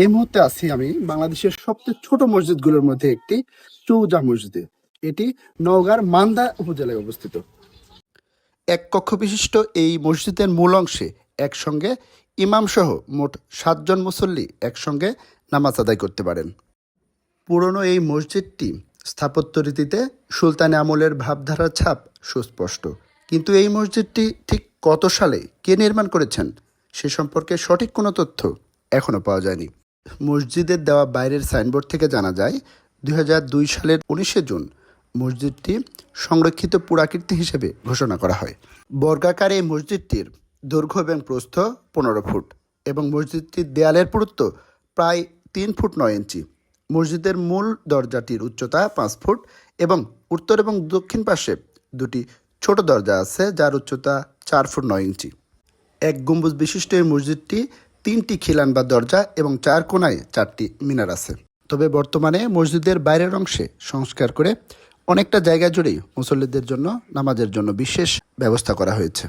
এই মুহূর্তে আছি আমি বাংলাদেশের সবচেয়ে ছোট মসজিদগুলোর মধ্যে একটি চৌজা মসজিদে। এটি নওগাঁর মান্দা উপজেলায় অবস্থিত। এক কক্ষ বিশিষ্ট এই মসজিদের মূল অংশে একসঙ্গে ইমামসহ মোট 7 জন মুসল্লি একসঙ্গে নামাজ আদায় করতে পারেন। পুরনো এই মসজিদটি স্থাপত্য রীতিতে সুলতানি আমলের ভাবধারার ছাপ সুস্পষ্ট, কিন্তু এই মসজিদটি ঠিক কত সালে কে নির্মাণ করেছেন সে সম্পর্কে সঠিক কোনো তথ্য এখনও পাওয়া যায়নি। মসজিদের দেওয়া বাইরের সাইনবোর্ড থেকে জানা যায় 2002 সালের 19শে জুন মসজিদটি সংরক্ষিত পুরাকীর্তি হিসেবে ঘোষণা করা হয়। বর্গাকার এই মসজিদটির দৈর্ঘ্য এবং প্রস্থ 15 ফুট এবং মসজিদটির দেয়ালের পুরুত্ব প্রায় 3 ফুট 9 ইঞ্চি। মসজিদের মূল দরজাটির উচ্চতা 5 ফুট এবং উত্তর এবং দক্ষিণ পাশে দুটি ছোট দরজা আছে যার উচ্চতা 4 ফুট 9 ইঞ্চি। এক গম্বুজ বিশিষ্ট এই মসজিদটি 3টি খিলান বা দরজা এবং 4 কোণায় 4টি মিনার আছে। তবে বর্তমানে মসজিদের বাইরের অংশে সংস্কার করে অনেকটা জায়গা জুড়েই মুসল্লিদের জন্য নামাজের জন্য বিশেষ ব্যবস্থা করা হয়েছে।